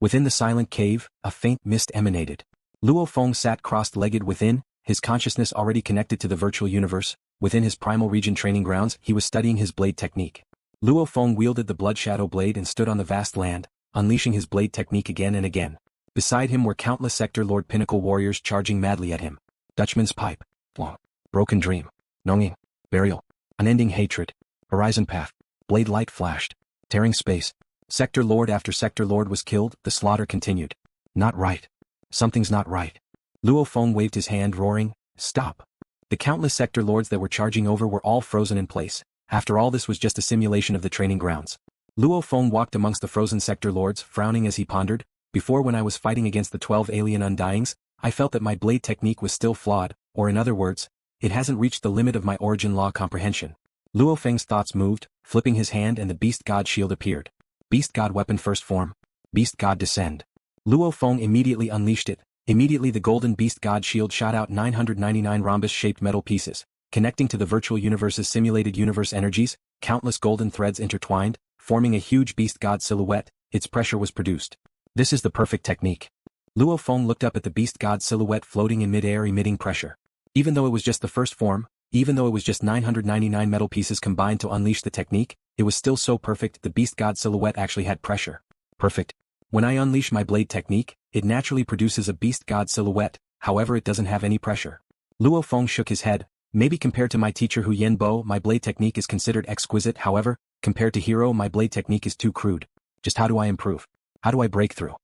Within the silent cave, a faint mist emanated. Luo Feng sat crossed-legged within, his consciousness already connected to the virtual universe. Within his primal region training grounds, he was studying his blade technique. Luo Feng wielded the blood shadow blade and stood on the vast land, unleashing his blade technique again and again. Beside him were countless Sector Lord Pinnacle warriors charging madly at him. Dutchman's pipe. Long. Broken dream. Nonging. Burial. Unending hatred. Horizon path. Blade light flashed. Tearing space. Sector Lord after Sector Lord was killed, the slaughter continued. Not right. Something's not right. Luo Feng waved his hand roaring, stop. The countless Sector Lords that were charging over were all frozen in place. After all, this was just a simulation of the training grounds. Luo Feng walked amongst the frozen Sector Lords, frowning as he pondered. Before, when I was fighting against the 12 alien Undyings, I felt that my blade technique was still flawed, or in other words, it hasn't reached the limit of my origin law comprehension. Luo Feng's thoughts moved, flipping his hand and the Beast God shield appeared. Beast God weapon first form. Beast God descend. Luo Feng immediately unleashed it. Immediately the golden Beast God shield shot out 999 rhombus-shaped metal pieces, connecting to the virtual universe's simulated universe energies, countless golden threads intertwined, forming a huge Beast God silhouette. Its pressure was produced. This is the perfect technique. Luo Feng looked up at the Beast God silhouette floating in mid-air emitting pressure. Even though it was just the first form, even though it was just 999 metal pieces combined to unleash the technique, it was still so perfect. The Beast God silhouette actually had pressure. Perfect. When I unleash my blade technique, it naturally produces a Beast God silhouette, however it doesn't have any pressure. Luo Feng shook his head. Maybe compared to my teacher Hu Yenbo, my blade technique is considered exquisite, however, compared to Hero, my blade technique is too crude. Just how do I improve? How do I break through?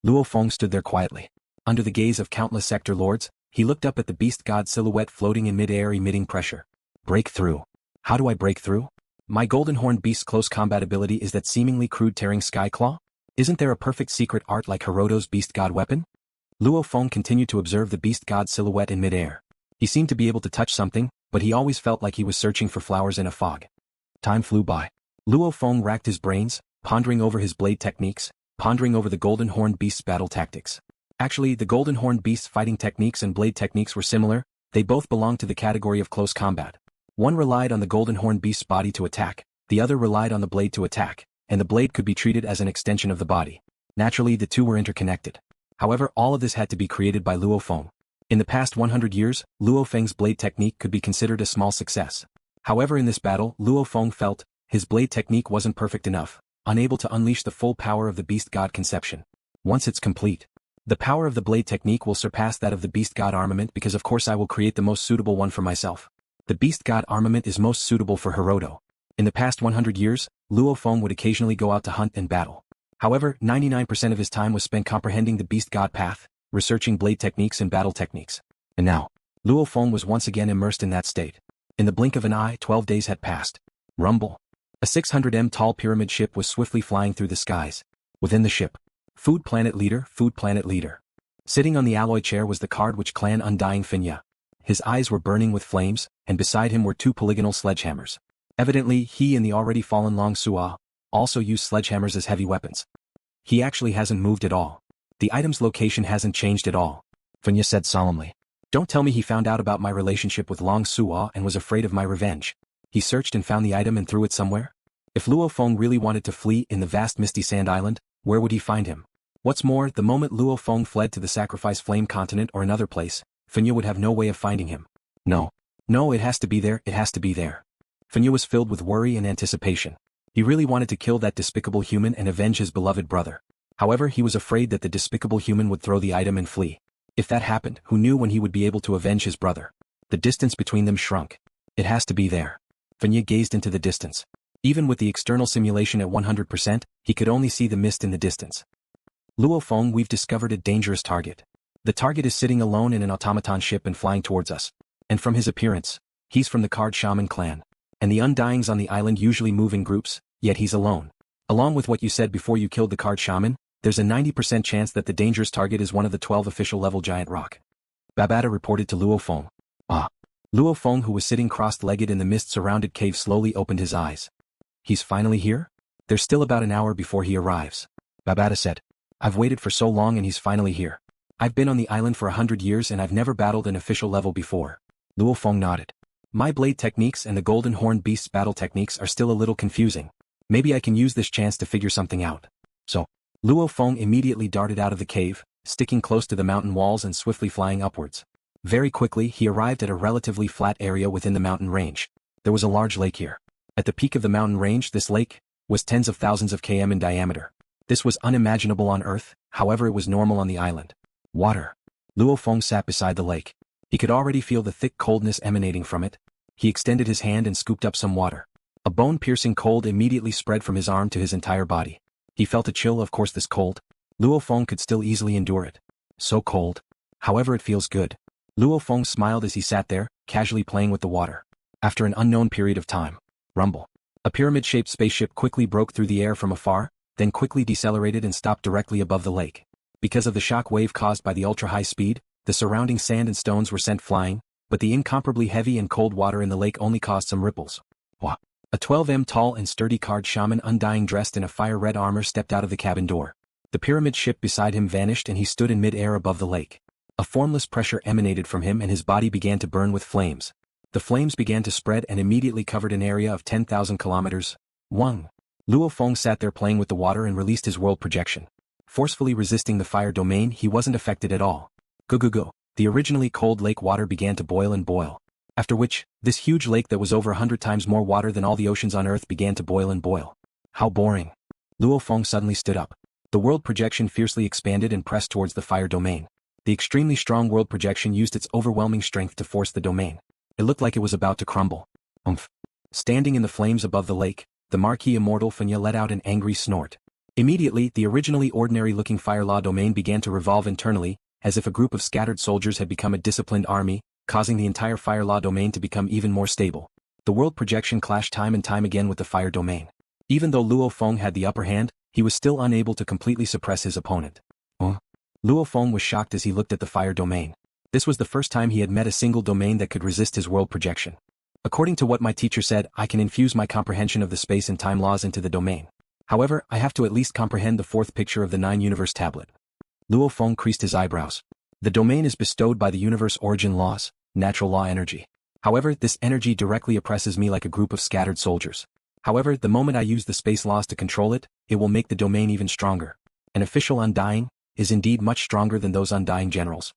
Luo Feng stood there quietly. Under the gaze of countless Sector Lords, he looked up at the Beast God silhouette floating in mid-air emitting pressure. Break through. How do I break through? My golden horned beast's close combat ability is that seemingly crude tearing sky claw? Isn't there a perfect secret art like Hiroto's Beast God weapon? Luo Feng continued to observe the Beast God silhouette in mid-air. He seemed to be able to touch something, but he always felt like he was searching for flowers in a fog. Time flew by. Luo Feng racked his brains, pondering over his blade techniques, pondering over the golden horned beast's battle tactics. Actually, the golden horned beast's fighting techniques and blade techniques were similar. They both belonged to the category of close combat. One relied on the golden horned beast's body to attack, the other relied on the blade to attack, and the blade could be treated as an extension of the body. Naturally, the two were interconnected. However, all of this had to be created by Luo Feng. In the past 100 years, Luo Feng's blade technique could be considered a small success. However, in this battle, Luo Feng felt his blade technique wasn't perfect enough, unable to unleash the full power of the Beast God conception. Once it's complete, the power of the blade technique will surpass that of the Beast God armament because of course I will create the most suitable one for myself. The Beast God armament is most suitable for Hiroto. In the past 100 years, Luo Feng would occasionally go out to hunt and battle. However, 99% of his time was spent comprehending the Beast God path, researching blade techniques and battle techniques. And now, Luo Feng was once again immersed in that state. In the blink of an eye, 12 days had passed. Rumble. A 600m tall pyramid ship was swiftly flying through the skies. Within the ship, Food Planet Leader. Sitting on the alloy chair was the Card Clan Undying Fen Ya. His eyes were burning with flames, and beside him were two polygonal sledgehammers. Evidently, he and the already fallen Long Suo also used sledgehammers as heavy weapons. He actually hasn't moved at all. The item's location hasn't changed at all, Fen Ya said solemnly. Don't tell me he found out about my relationship with Long Suo and was afraid of my revenge. He searched and found the item and threw it somewhere? If Luo Feng really wanted to flee in the vast misty sand island, where would he find him? What's more, the moment Luo Feng fled to the Sacrifice Flame continent or another place, Fen Ya would have no way of finding him. No, it has to be there, Fen Ya was filled with worry and anticipation. He really wanted to kill that despicable human and avenge his beloved brother. However, he was afraid that the despicable human would throw the item and flee. If that happened, who knew when he would be able to avenge his brother? The distance between them shrunk. It has to be there. Fen Ya gazed into the distance. Even with the external simulation at 100%, he could only see the mist in the distance. Luo Feng, we've discovered a dangerous target. The target is sitting alone in an automaton ship and flying towards us. And from his appearance, he's from the Card Shaman Clan. And the Undyings on the island usually move in groups, yet he's alone. Along with what you said before you killed the Card Shaman, there's a 90% chance that the dangerous target is one of the 12 official level giant rock. Babata reported to Luo Feng. Luo Feng, who was sitting crossed-legged in the mist-surrounded cave, slowly opened his eyes. He's finally here? There's still about an hour before he arrives. Babata said. I've waited for so long and he's finally here. I've been on the island for 100 years and I've never battled an official level before. Luo Feng nodded. My blade techniques and the Golden Horned Beast's battle techniques are still a little confusing. Maybe I can use this chance to figure something out. So, Luo Feng immediately darted out of the cave, sticking close to the mountain walls and swiftly flying upwards. Very quickly he arrived at a relatively flat area within the mountain range. There was a large lake here. At the peak of the mountain range, this lake was tens of thousands of km in diameter. This was unimaginable on Earth, however it was normal on the island. Water. Luo Feng sat beside the lake. He could already feel the thick coldness emanating from it. He extended his hand and scooped up some water. A bone-piercing cold immediately spread from his arm to his entire body. He felt a chill. Of course this cold. Luo Feng could still easily endure it. So cold. However, it feels good. Luo Feng smiled as he sat there, casually playing with the water. After an unknown period of time. Rumble. A pyramid-shaped spaceship quickly broke through the air from afar, then quickly decelerated and stopped directly above the lake. Because of the shock wave caused by the ultra-high speed, the surrounding sand and stones were sent flying, but the incomparably heavy and cold water in the lake only caused some ripples. Wah! A 12 m tall and sturdy Card Shaman Undying dressed in a fire-red armor stepped out of the cabin door. The pyramid ship beside him vanished and he stood in mid-air above the lake. A formless pressure emanated from him and his body began to burn with flames. The flames began to spread and immediately covered an area of 10,000 kilometers. Wang. Luo Feng sat there playing with the water and released his world projection. Forcefully resisting the fire domain, he wasn't affected at all. Go. The originally cold lake water began to boil and boil. After which, this huge lake that was over 100 times more water than all the oceans on Earth began to boil and boil. How boring. Luo Feng suddenly stood up. The world projection fiercely expanded and pressed towards the fire domain. The extremely strong world projection used its overwhelming strength to force the domain. It looked like it was about to crumble. Oomph. Standing in the flames above the lake, the Marquis Undying Fen Ya let out an angry snort. Immediately, the originally ordinary-looking fire law domain began to revolve internally, as if a group of scattered soldiers had become a disciplined army, causing the entire fire law domain to become even more stable. The world projection clashed time and time again with the fire domain. Even though Luo Feng had the upper hand, he was still unable to completely suppress his opponent. Luo Feng was shocked as he looked at the fire domain. This was the first time he had met a single domain that could resist his world projection. According to what my teacher said, I can infuse my comprehension of the space and time laws into the domain. However, I have to at least comprehend the fourth picture of the 9-universe tablet. Luo Feng creased his eyebrows. The domain is bestowed by the universe origin laws, natural law energy. However, this energy directly oppresses me like a group of scattered soldiers. However, the moment I use the space laws to control it, it will make the domain even stronger. An official Undying is indeed much stronger than those Undying generals.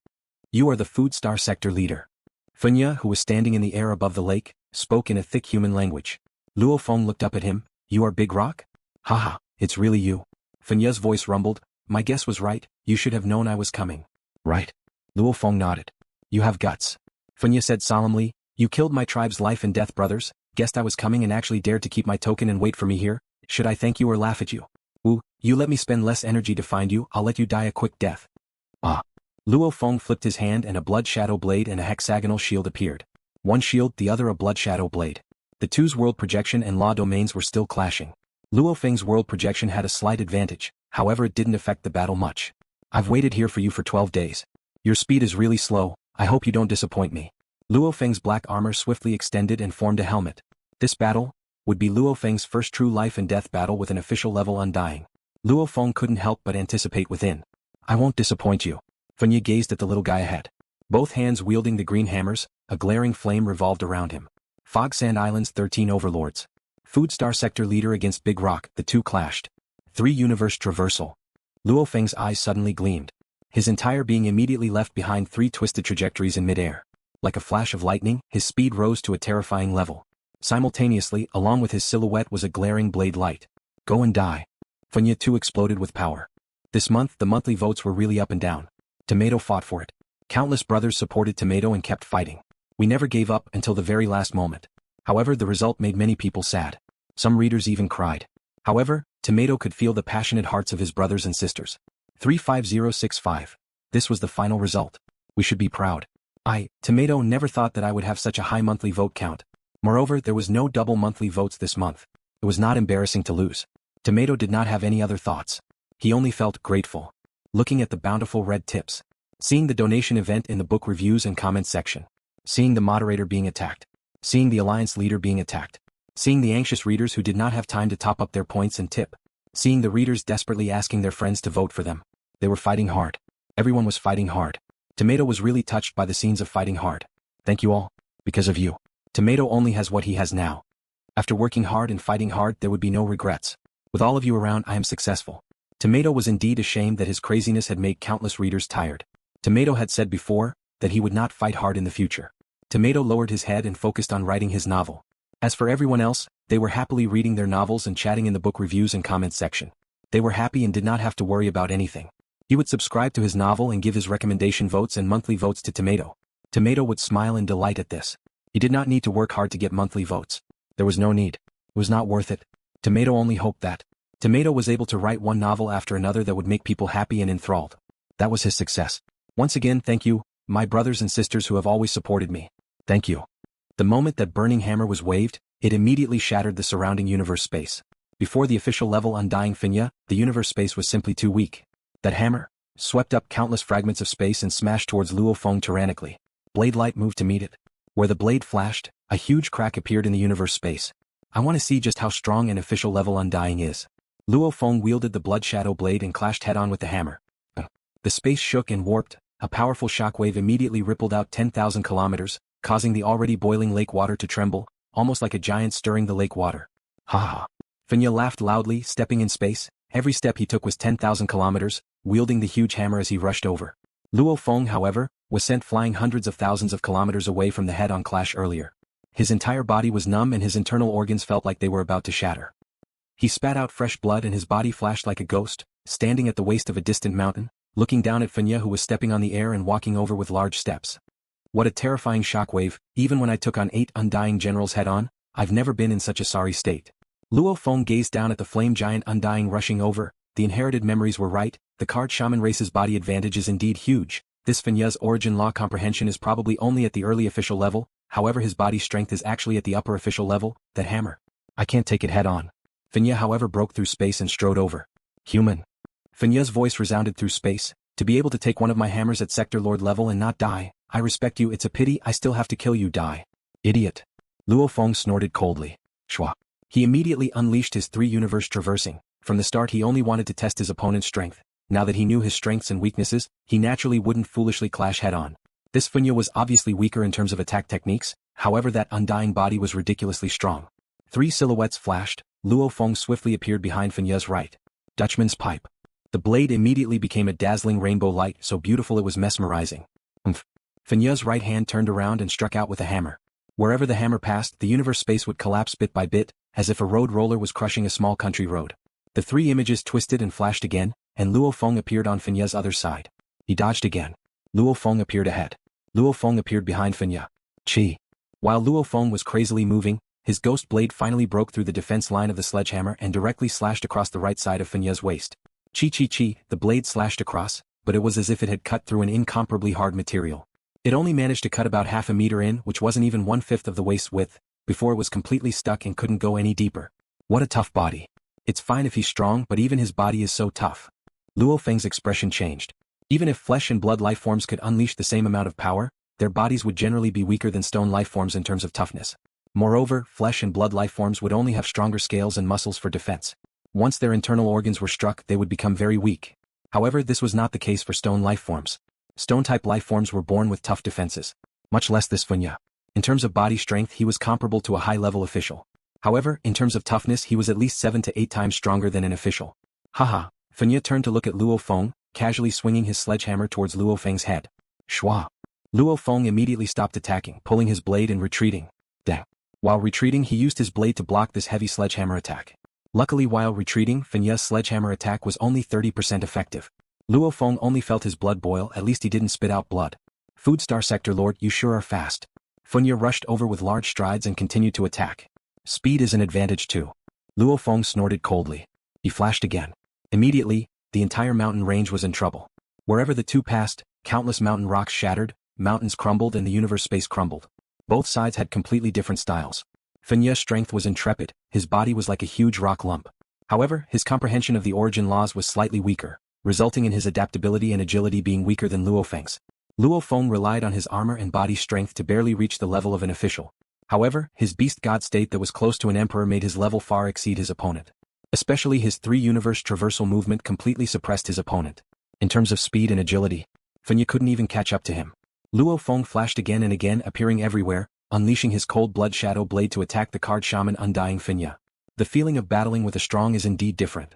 You are the Food Star Sector leader. Fen Ya, who was standing in the air above the lake, spoke in a thick human language. Luo Feng looked up at him. You are Big Rock? Haha, it's really you. Fen Ya's voice rumbled. My guess was right, you should have known I was coming. Right. Luo Feng nodded. You have guts. Fen Ya said solemnly, you killed my tribe's life and death brothers, guessed I was coming and actually dared to keep my token and wait for me here. Should I thank you or laugh at you? Ooh, you let me spend less energy to find you, I'll let you die a quick death. Ah. Luo Feng flipped his hand and a blood shadow blade and a hexagonal shield appeared. One shield, the other a blood shadow blade. The two's world projection and law domains were still clashing. LuoFeng's world projection had a slight advantage, however it didn't affect the battle much. I've waited here for you for 12 days. Your speed is really slow, I hope you don't disappoint me. LuoFeng's black armor swiftly extended and formed a helmet. This battle would be LuoFeng's first true life and death battle with an official level Undying. Luo Feng couldn't help but anticipate within. I won't disappoint you. Fen Ya gazed at the little guy ahead. Both hands wielding the green hammers, a glaring flame revolved around him. Fog Sand Island's 13 overlords. Food Star Sector leader against Big Rock, the two clashed. 3 Universe Traversal. LuoFeng's eyes suddenly gleamed. His entire being immediately left behind 3 twisted trajectories in midair. Like a flash of lightning, his speed rose to a terrifying level. Simultaneously, along with his silhouette was a glaring blade light. Go and die. Fen Ya too exploded with power. This month the monthly votes were really up and down. Tomato fought for it. Countless brothers supported Tomato and kept fighting. We never gave up until the very last moment. However, the result made many people sad. Some readers even cried. However, Tomato could feel the passionate hearts of his brothers and sisters. 35065. This was the final result. We should be proud. Tomato never thought that I would have such a high monthly vote count. Moreover, there was no double monthly votes this month. It was not embarrassing to lose. Tomato did not have any other thoughts. He only felt grateful. Looking at the bountiful red tips. Seeing the donation event in the book reviews and comments section. Seeing the moderator being attacked. Seeing the alliance leader being attacked. Seeing the anxious readers who did not have time to top up their points and tip. Seeing the readers desperately asking their friends to vote for them. They were fighting hard. Everyone was fighting hard. Tomato was really touched by the scenes of fighting hard. Thank you all. Because of you. Tomato only has what he has now. After working hard and fighting hard, there would be no regrets. With all of you around, I am successful. Tomato was indeed ashamed that his craziness had made countless readers tired. Tomato had said before that he would not fight hard in the future. Tomato lowered his head and focused on writing his novel. As for everyone else, they were happily reading their novels and chatting in the book reviews and comments section. They were happy and did not have to worry about anything. He would subscribe to his novel and give his recommendation votes and monthly votes to Tomato. Tomato would smile in delight at this. He did not need to work hard to get monthly votes. There was no need. It was not worth it. Tomato only hoped that Tomato was able to write one novel after another that would make people happy and enthralled. That was his success. Once again, thank you, my brothers and sisters who have always supported me. Thank you. The moment that Burning Hammer was waved, it immediately shattered the surrounding universe space. Before the official level Undying Fen Ya, the universe space was simply too weak. That hammer swept up countless fragments of space and smashed towards Luo Feng tyrannically. Blade light moved to meet it. Where the blade flashed, a huge crack appeared in the universe space. I want to see just how strong an official level Undying is. Luo Feng wielded the blood shadow blade and clashed head-on with the hammer. The space shook and warped. A powerful shockwave immediately rippled out 10,000 kilometers, causing the already boiling lake water to tremble, almost like a giant stirring the lake water. Ha ha. Fen Ya laughed loudly, stepping in space. Every step he took was 10,000 kilometers, wielding the huge hammer as he rushed over. Luo Feng, however, was sent flying hundreds of thousands of kilometers away from the head-on clash earlier. His entire body was numb and his internal organs felt like they were about to shatter. He spat out fresh blood and his body flashed like a ghost, standing at the waist of a distant mountain, looking down at Fen Ya who was stepping on the air and walking over with large steps. What a terrifying shockwave. Even when I took on 8 Undying generals head-on, I've never been in such a sorry state. Luo Feng gazed down at the flame giant Undying rushing over. The inherited memories were right. The Card Shaman race's body advantage is indeed huge. This Fen Ya's origin law comprehension is probably only at the early official level, however his body strength is actually at the upper official level. That hammer. I can't take it head-on. Fen Ya however broke through space and strode over. Human. Fen Ya's voice resounded through space. To be able to take one of my hammers at sector lord level and not die, I respect you. It's a pity I still have to kill you. Die. Idiot. Luo Feng snorted coldly. Shwa. He immediately unleashed his 3 universe traversing. From the start he only wanted to test his opponent's strength. Now that he knew his strengths and weaknesses, he naturally wouldn't foolishly clash head-on. This Fen Ya was obviously weaker in terms of attack techniques, however that Undying body was ridiculously strong. 3 silhouettes flashed. Luo Feng swiftly appeared behind Fen Ya's right. Dutchman's pipe. The blade immediately became a dazzling rainbow light so beautiful it was mesmerizing. Fen Ya's right hand turned around and struck out with a hammer. Wherever the hammer passed, the universe space would collapse bit by bit, as if a road roller was crushing a small country road. The 3 images twisted and flashed again, and Luo Feng appeared on Fen Ya's other side. He dodged again. Luo Feng appeared ahead. Luo Feng appeared behind Fen Ya. Chi. While Luo Feng was crazily moving, his ghost blade finally broke through the defense line of the sledgehammer and directly slashed across the right side of Fen Ya's waist. Chi chi chi, the blade slashed across, but it was as if it had cut through an incomparably hard material. It only managed to cut about half a meter in, which wasn't even 1/5 of the waist's width, before it was completely stuck and couldn't go any deeper. What a tough body. It's fine if he's strong, but even his body is so tough. Luo Feng's expression changed. Even if flesh and blood life forms could unleash the same amount of power, their bodies would generally be weaker than stone life forms in terms of toughness. Moreover, flesh and blood life forms would only have stronger scales and muscles for defense. Once their internal organs were struck, they would become very weak. However, this was not the case for stone life forms. Stone-type life forms were born with tough defenses. Much less this Fen Ya. In terms of body strength he was comparable to a high-level official. However, in terms of toughness he was at least 7 to 8 times stronger than an official. Haha. Fen Ya turned to look at Luo Feng, casually swinging his sledgehammer towards Luo Feng's head. Shwa. Luo Feng immediately stopped attacking, pulling his blade and retreating. Dang. While retreating he used his blade to block this heavy sledgehammer attack. Luckily while retreating Fen Ya's sledgehammer attack was only 30% effective. Luo Feng only felt his blood boil, at least he didn't spit out blood. Food Star Sector Lord, you sure are fast. Fen Ya rushed over with large strides and continued to attack. Speed is an advantage too. Luo Feng snorted coldly. He flashed again. Immediately, the entire mountain range was in trouble. Wherever the two passed, countless mountain rocks shattered, mountains crumbled and the universe space crumbled. Both sides had completely different styles. Fen Ya's strength was intrepid, his body was like a huge rock lump. However, his comprehension of the origin laws was slightly weaker, resulting in his adaptability and agility being weaker than LuoFeng's. Luo Feng relied on his armor and body strength to barely reach the level of an official. However, his beast god state that was close to an emperor made his level far exceed his opponent. Especially his 3 Universe Traversal movement completely suppressed his opponent. In terms of speed and agility, Fen Ya couldn't even catch up to him. Luo Feng flashed again and again, appearing everywhere, unleashing his cold blood shadow blade to attack the Card Shaman Undying Fen Ya. The feeling of battling with a strong is indeed different.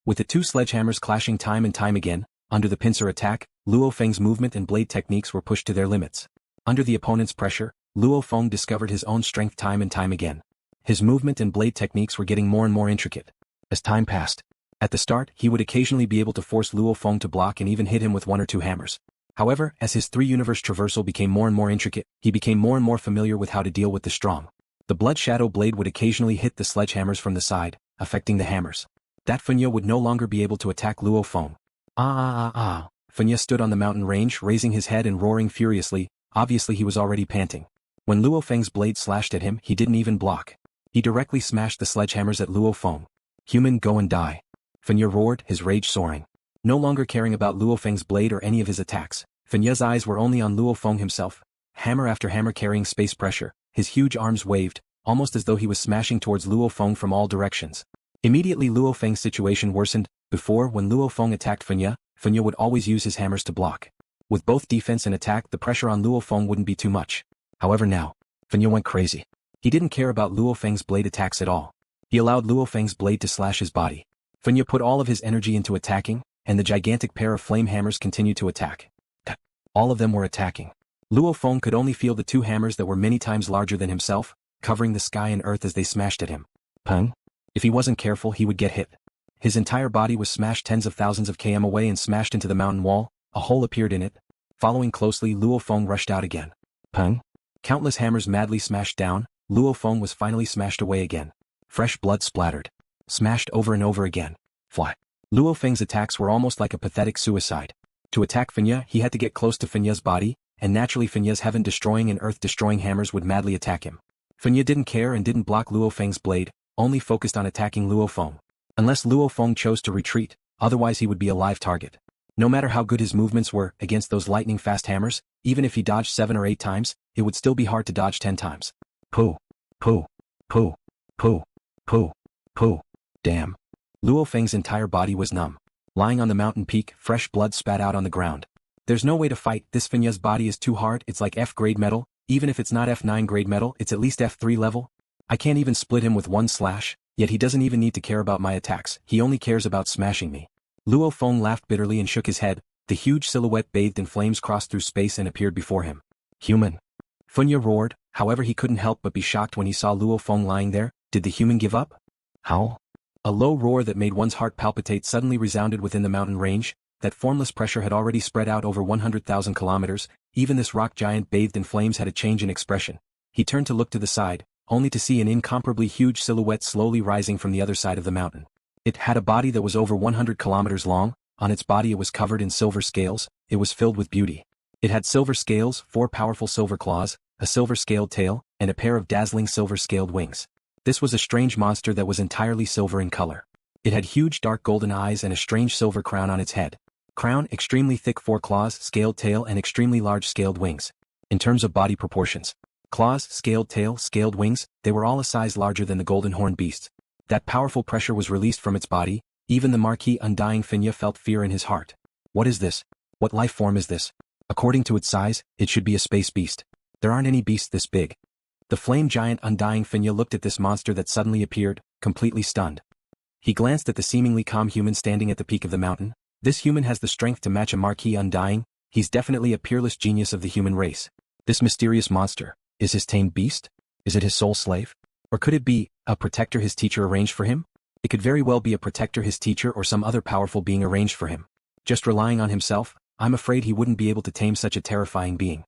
With the two sledgehammers clashing time and time again, under the pincer attack, Luo Feng's movement and blade techniques were pushed to their limits. Under the opponent's pressure, Luo Feng discovered his own strength time and time again. His movement and blade techniques were getting more and more intricate. As time passed, at the start he would occasionally be able to force Luo Feng to block and even hit him with one or two hammers. However, as his Universe Traversal became more and more intricate, he became more and more familiar with how to deal with the strong. The blood shadow blade would occasionally hit the sledgehammers from the side, affecting the hammers. That Fen Ya would no longer be able to attack Luo Feng. Fen Ya stood on the mountain range, raising his head and roaring furiously. Obviously he was already panting. When Luo Feng's blade slashed at him, he didn't even block. He directly smashed the sledgehammers at Luo Feng. "Human, go and die." Fen Ya roared, his rage soaring. No longer caring about Luo Feng's blade or any of his attacks, Fen Ya's eyes were only on Luo Feng himself. Hammer after hammer carrying space pressure, his huge arms waved, almost as though he was smashing towards Luo Feng from all directions. Immediately Luo Feng's situation worsened. Before, when Luo Feng attacked Fen Ya would always use his hammers to block. With both defense and attack, the pressure on Luo Feng wouldn't be too much. However now, Fen Ya went crazy. He didn't care about Luo Feng's blade attacks at all. He allowed Luo Feng's blade to slash his body. Fen Ya put all of his energy into attacking, and the gigantic pair of flame hammers continued to attack. All of them were attacking. Luo Feng could only feel the two hammers that were many times larger than himself, covering the sky and earth as they smashed at him. Peng? If he wasn't careful, he would get hit. His entire body was smashed tens of thousands of km away and smashed into the mountain wall. A hole appeared in it. Following closely, Luo Feng rushed out again. Peng? Countless hammers madly smashed down. Luo Feng was finally smashed away again. Fresh blood splattered. Smashed over and over again. Fly. Luo Feng's attacks were almost like a pathetic suicide. To attack Fen Ya, he had to get close to Fen Ya's body, and naturally Fen Ya's heaven-destroying and earth-destroying hammers would madly attack him. Fen Ya didn't care and didn't block Luo Feng's blade, only focused on attacking Luo Feng. Unless Luo Feng chose to retreat, otherwise he would be a live target. No matter how good his movements were against those lightning-fast hammers, even if he dodged 7 or 8 times, it would still be hard to dodge 10 times. Pooh. Pooh. Pooh. Pooh. Pooh. Pooh. Damn. Luo Feng's entire body was numb. Lying on the mountain peak, fresh blood spat out on the ground. There's no way to fight. This Fen Ya's body is too hard. It's like F-grade metal. Even if it's not F9 grade metal, it's at least F3 level. I can't even split him with one slash, yet he doesn't even need to care about my attacks. He only cares about smashing me. Luo Feng laughed bitterly and shook his head. The huge silhouette bathed in flames crossed through space and appeared before him. Human. Fen Ya roared. However, he couldn't help but be shocked when he saw Luo Feng lying there. Did the human give up? Howl? A low roar that made one's heart palpitate suddenly resounded within the mountain range. That formless pressure had already spread out over 100,000 kilometers. Even this rock giant bathed in flames had a change in expression. He turned to look to the side, only to see an incomparably huge silhouette slowly rising from the other side of the mountain. It had a body that was over 100 kilometers long. On its body it was covered in silver scales. It was filled with beauty. It had silver scales, 4 powerful silver claws, a silver-scaled tail, and a pair of dazzling silver-scaled wings. This was a strange monster that was entirely silver in color. It had huge dark golden eyes and a strange silver crown on its head. Crown, extremely thick 4 claws, scaled tail and extremely large scaled wings. In terms of body proportions, claws, scaled tail, scaled wings, they were all a size larger than the golden horned beasts. That powerful pressure was released from its body. Even the Marquis Undying Fen Ya felt fear in his heart. What is this? What life form is this? According to its size, it should be a space beast. There aren't any beasts this big. The flame giant Undying Fen Ya looked at this monster that suddenly appeared, completely stunned. He glanced at the seemingly calm human standing at the peak of the mountain. This human has the strength to match a Marquis Undying. He's definitely a peerless genius of the human race. This mysterious monster, is his tamed beast? Is it his soul slave? Or could it be a protector his teacher arranged for him? It could very well be a protector his teacher or some other powerful being arranged for him. Just relying on himself, I'm afraid he wouldn't be able to tame such a terrifying being.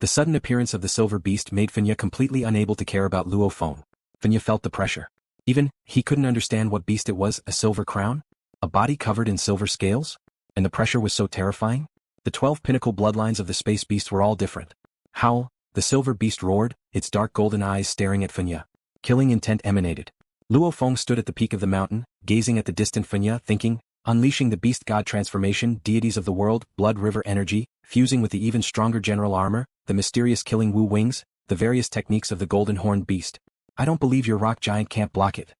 The sudden appearance of the silver beast made Fen Ya completely unable to care about Luo Feng. Fen Ya felt the pressure. Even, he couldn't understand what beast it was. A silver crown? A body covered in silver scales? And the pressure was so terrifying? The 12 pinnacle bloodlines of the space beast were all different. Howl, the silver beast roared, its dark golden eyes staring at Fen Ya. Killing intent emanated. Luo Feng stood at the peak of the mountain, gazing at the distant Fen Ya, thinking, unleashing the beast god transformation, deities of the world, blood river energy, fusing with the even stronger general armor, the mysterious killing Wu wings, the various techniques of the golden horned beast. I don't believe your rock giant can't block it.